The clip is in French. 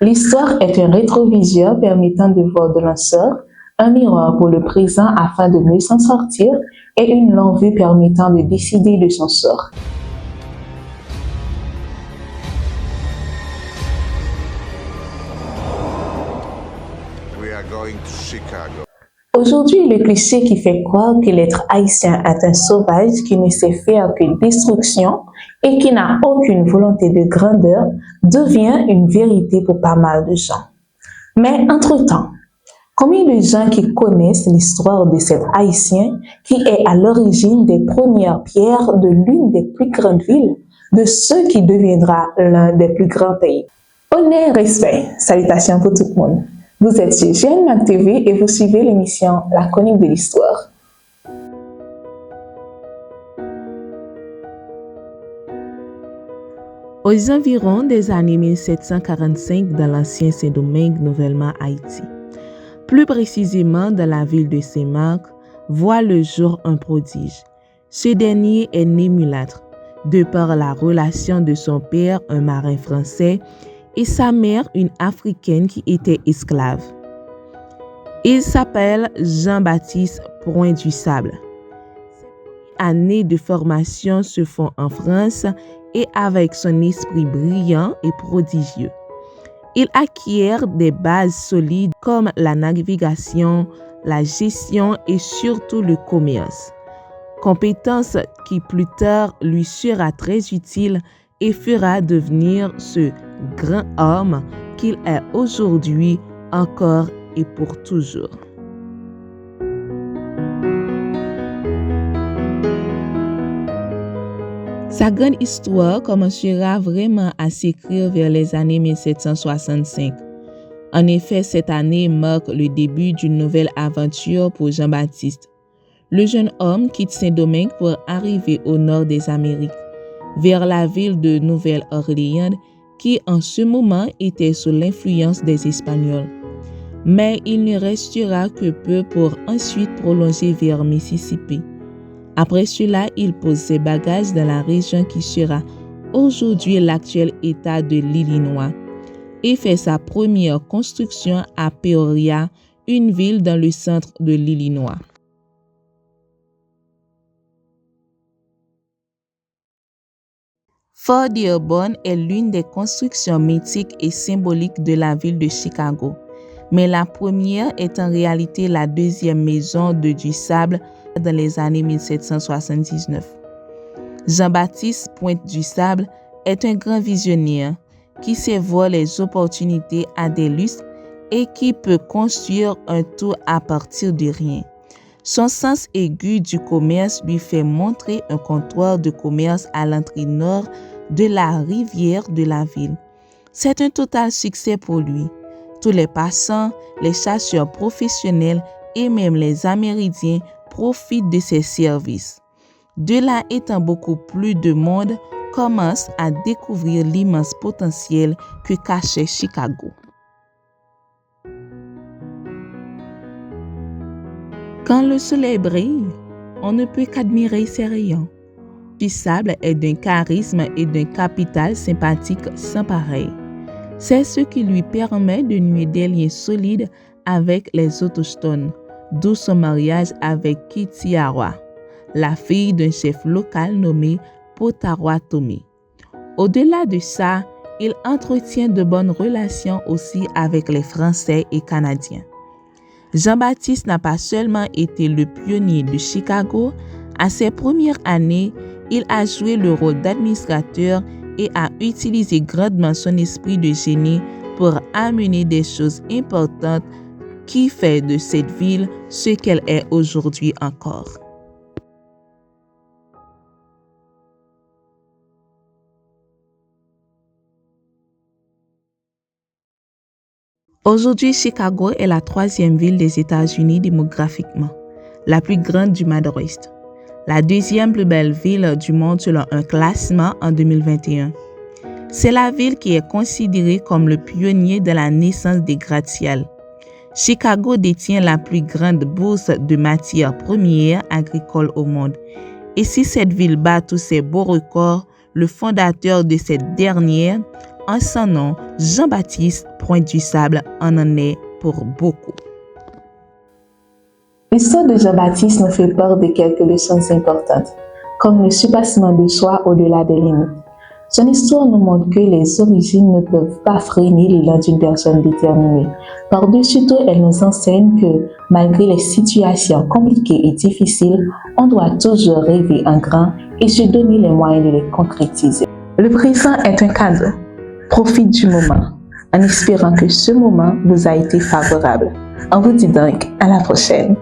L'histoire est un rétroviseur permettant de voir de l'en sort, un miroir pour le présent afin de mieux s'en sortir et une longue vue permettant de décider de son sort. We are going to Chicago. Aujourd'hui, le cliché qui fait croire que l'être haïtien est un sauvage qui ne sait faire que destruction et qui n'a aucune volonté de grandeur devient une vérité pour pas mal de gens. Mais entre-temps, combien de gens qui connaissent l'histoire de cet Haïtien qui est à l'origine des premières pierres de l'une des plus grandes villes, de ce qui deviendra l'un des plus grands pays? Honneur, respect, salutations pour tout le monde. Vous êtes sur GNMAC TV et vous suivez l'émission La Chronique de l'Histoire. Aux environs des années 1745 dans l'ancien Saint-Domingue, nouvellement Haïti, plus précisément dans la ville de Saint-Marc, voit le jour un prodige. Ce dernier est né mulâtre, de par la relation de son père, un marin français, et sa mère, une Africaine qui était esclave. Il s'appelle Jean-Baptiste Point du Sable. Ses années de formation se font en France et avec son esprit brillant et prodigieux. Il acquiert des bases solides comme la navigation, la gestion et surtout le commerce. Compétence qui plus tard lui sera très utile et fera devenir ce grand homme qu'il est aujourd'hui encore et pour toujours. Sa grande histoire commencera vraiment à s'écrire vers les années 1765. En effet, cette année marque le début d'une nouvelle aventure pour Jean-Baptiste. Le jeune homme quitte Saint-Domingue pour arriver au nord des Amériques, vers la ville de Nouvelle-Orléans, qui en ce moment était sous l'influence des Espagnols. Mais il ne restera que peu pour ensuite prolonger vers Mississippi. Après cela, il pose ses bagages dans la région qui sera aujourd'hui l'actuel État de l'Illinois et fait sa première construction à Peoria, une ville dans le centre de l'Illinois. Fort Dearborn est l'une des constructions mythiques et symboliques de la ville de Chicago, mais la première est en réalité la deuxième maison de du Sable dans les années 1779. Jean-Baptiste Pointe du Sable est un grand visionnaire qui sait voir les opportunités à des lustres et qui peut construire un tout à partir de rien. Son sens aigu du commerce lui fait montrer un comptoir de commerce à l'entrée nord de la rivière de la ville. C'est un total succès pour lui. Tous les passants, les chasseurs professionnels et même les Amérindiens profitent de ses services. De là étant beaucoup plus de monde commence à découvrir l'immense potentiel que cachait Chicago. Quand le soleil brille, on ne peut qu'admirer ses rayons. Du Sable est d'un charisme et d'un capital sympathique sans pareil. C'est ce qui lui permet de nouer des liens solides avec les autochtones, d'où son mariage avec Kitty Arroy, la fille d'un chef local nommé Potawatomi. Au-delà de ça, il entretient de bonnes relations aussi avec les Français et Canadiens. Jean-Baptiste n'a pas seulement été le pionnier de Chicago, à ses premières années, il a joué le rôle d'administrateur et a utilisé grandement son esprit de génie pour amener des choses importantes qui fait de cette ville ce qu'elle est aujourd'hui encore. Aujourd'hui, Chicago est la troisième ville des États-Unis démographiquement, la plus grande du Midwest, la deuxième plus belle ville du monde selon un classement en 2021. C'est la ville qui est considérée comme le pionnier de la naissance des gratte-ciels. Chicago détient la plus grande bourse de matières premières agricoles au monde. Et si cette ville bat tous ses beaux records, le fondateur de cette dernière, en son nom, Jean-Baptiste Pointe-du-Sable en est pour beaucoup. L'histoire de Jean-Baptiste nous fait part de quelques leçons importantes, comme le surpassement de soi au-delà des limites. Son histoire nous montre que les origines ne peuvent pas freiner l'élan d'une personne déterminée. Par-dessus tout, elle nous enseigne que, malgré les situations compliquées et difficiles, on doit toujours rêver en grand et se donner les moyens de les concrétiser. Le présent est un cadeau. Profite du moment, en espérant que ce moment vous a été favorable. On vous dit donc à la prochaine.